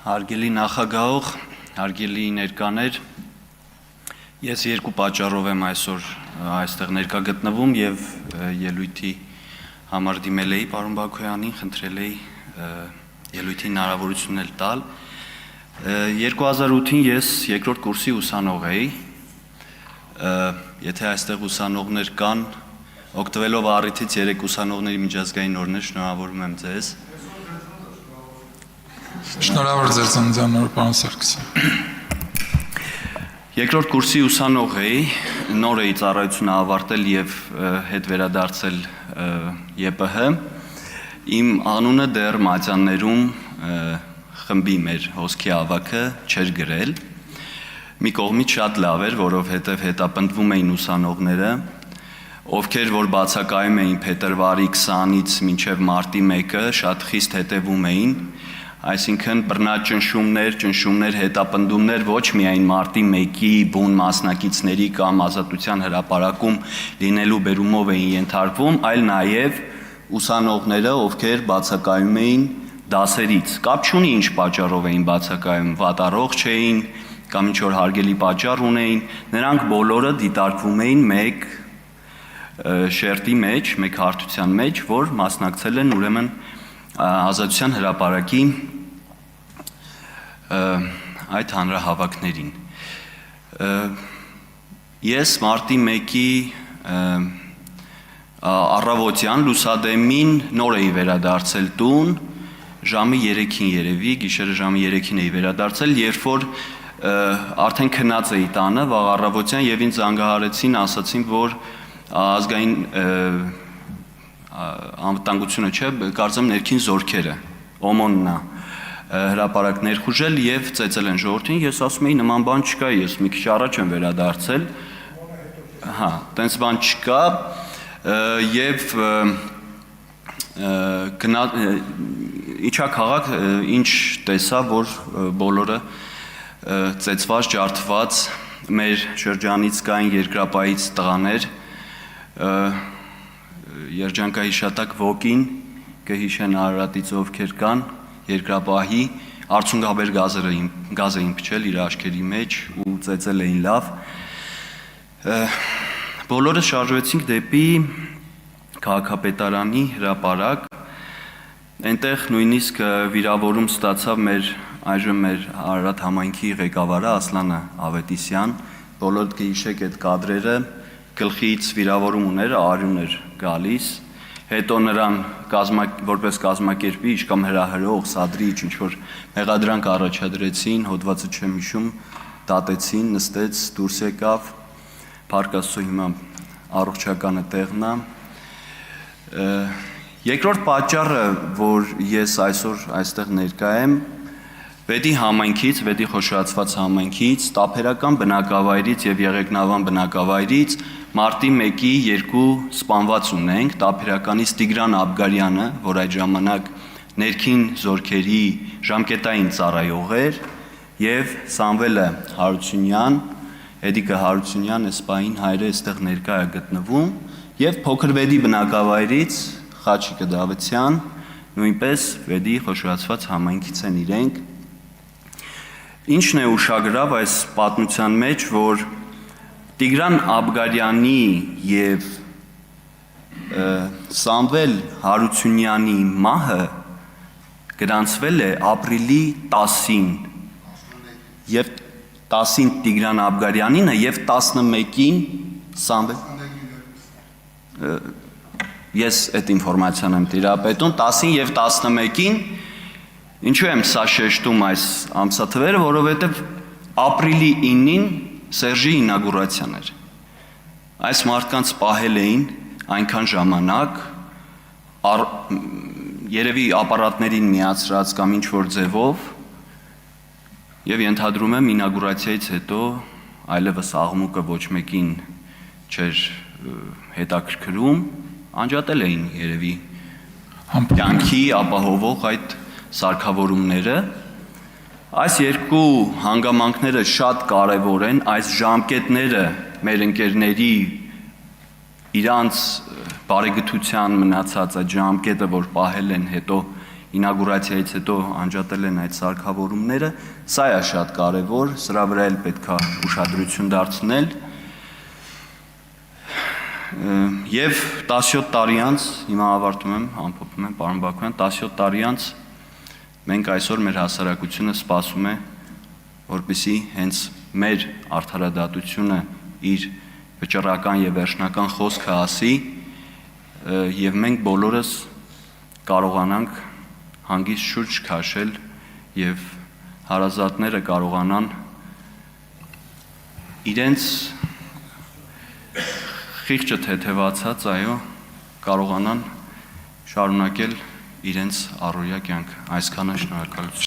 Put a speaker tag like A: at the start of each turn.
A: Հարգելի նախագահող, հարգելի ներկաներ, ես երկու պատճառով եմ այսօր այստեղ ներկա գտնվում եւ ելույթի համար դիմել էի պարոն Բաքոյանին, խնդրել էի ելույթի հնարավորություն տալ։ 2008-ին ես երկրորդ կուրսի ուսանող էի։ Եթե այստեղ ուսանողներ կան, օգտվելով առիթից 3 ուսանողների միջազգային օրներ շնորհավորում եմ ձեզ։
B: Շնորհավոր ձեր ծննդյան օրը, պարոն Սարգսյան։
A: Երկրորդ կուրսի ուսանող էի, նոր էի ծառայությունը ավարտել եւ հետ վերադարձել ԵՊՀ։ Իմ անունը դեռ մատյաններում խմբի մեր հոսքի ավակը չէր գրել։ Մի կողմից շատ լավ էր, որովհետեւ հետապնդվում էին ուսանողները, ովքեր որ բացակայում էին փետրվարի 20-ից մինչև մարտի 1-ը, շատ խիստ հետևում էին, այսինքն ճնշումներ, հետապնդումներ ոչ միայն մարտի 1-ի բուն մասնակիցների կամ ազատության հրապարակում լինելու բերումով էին ենթարկվում, այլ նաև ուսանողները, ովքեր բացակայում էին դասերից։ Կապ չունի ինչ պատճառով էին բացակայում, վատառողջ չէին կամ ինչ որ հարգելի պատճառ ունեին, նրանք բոլորը դիտարկվում էին մեկ շերտի մեջ, մեկ հարթության մեջ, որ մասնակցել են ուրեմն ազատության հրապարակի այդ հանրահավաքներին։ Ես մարտի 1-ի առավոտյան լուսադեմին նոր էի վերադարձել տուն, ժամի 3-ին երևի, գիշերը ժամի 3-ին էի վերադարձել, երբ որ արդեն քնած էի տանը վաղ առավոտյան եւ ինձ զանգահարեցին, ասացին, որ ազգային անվտանգությունը չէ, կարծեմ ներքին զորքերը, OMON-ն է հրապարակ ներխուժել եւ ծեծել են ժողովրդին, ես ասում էի նման բան չկա, ես մի քիչ առաջ եմ վերադարձել, հա, տենց բան չկա եւ իջա քաղաք, ինչ տեսա, որ բոլորը ծեծված, ջարդված, մեր շրջանից կային երկրապահից տղաներ, երջանկահիշատակ ոգին, կհիշեն Արարատից ովքեր կան, երկրապահի, արցունքաբեր գազ էին փչել իր աչքերի մեջ ու ծեծել էին լավ։ Բոլորը շարժվեցինք դեպի քաղաքապետարանի հրապարակ, այնտեղ նույնիսկ վիրավորում ստացավ այժմ մեր Արարատ համայնքի ղեկավարը Ասլանը Ավետիսյան, բոլորդ կհիշեք այդ կադրերը, գլխից վիրավորում ուներ, արյուն էր գալիս, հետո նրան որպես կազմակերպիչ կամ հրահրող, սադրիչ, ինչ-որ մեղադրանք առաջադրեցին, հոդվածը չեմ հիշում, դատեցին, նստեց, դուրս եկավ, փառք Աստծո հիմա առողջականը տեղն է։ Երկրորդ պատճառը, որ ես այսօր այստեղ ներկա եմ, Վեդի համայնքից, Վեդի խոշորացված համայնքից, Տափերական բնակավայրից եւ Եղեգնավան բնակավայրից մարտի 1-ի 2 սպանված ունենք, Տափերականից Տիգրան Աբգարյանը, որ այդ ժամանակ ներքին զորքերի ժամկետային ծառայող էր, եւ Սամվելը Հարությունյան, Էդիկը Հարությունյան, Էսպային հայրը այստեղ ներկա է գտնվում, եւ փոքր Վեդի բնակավայրից Խաչիկը Դավթյան, նույնպես Վեդի խոշորացված համայնքից են իրենք։ Ինչն է ուշագրավ այս պատմության մեջ, որ Տիգրան Աբգարյանի եւ Սամվել Հարությունյանի մահը գրանցվել է ապրիլի 10-ին եւ 10-ին Տիգրան Աբգարյանինը եւ 11-ին Սամվել ես այդ ինֆորմացիան եմ տիրապետում 10-ին եւ 11-ին ինչու եմ սա շեշտում այս ամսաթվերը, որովհետև ապրիլի 9-ին Սերժի ինագուրացիան էր։ Այս մարդկանց պահել էին այնքան ժամանակ, երևի ապարատներին միացրած կամ ինչ-որ ձևով, եւ ենթադրում եմ ինագուրացիայից հետո այլևս աղմուկը ոչ մեկին չէր հետաքրքրում, անջատել էին երևի կյանքի ապահովող այդ սարքավորումները, այս երկու հանգամանքները շատ կարևոր են, այս ժամկետները մեր ընկերների իրանց բարեգթության մնացած այդ ժամկետը, որ պահել են հետո ինագուրացիայից հետո անջատել են այդ սարքավորումները, սա է շատ կարևոր, սրա վրա էլ պետք է ուշադրություն դարձնել։ Եվ 17 տարի անց, հիմա ավարտում եմ, ամփոփում եմ, պարոն Բաքոյան, 17 տարի անց մենք այսօր մեր հասարակությունը սպասում է, որպեսզի հենց մեր արդարադատությունը իր վճռական եւ վերջնական խոսքը ասի, եւ մենք բոլորս կարողանանք հանգիստ շուրջ քաշել եւ հարազատները կարողանան իրենց խիղճը թեթևացած, այո, կարողանան շարունակել իրենց առօրյա կյանքը։ Այսքանը, շնորհակալություն։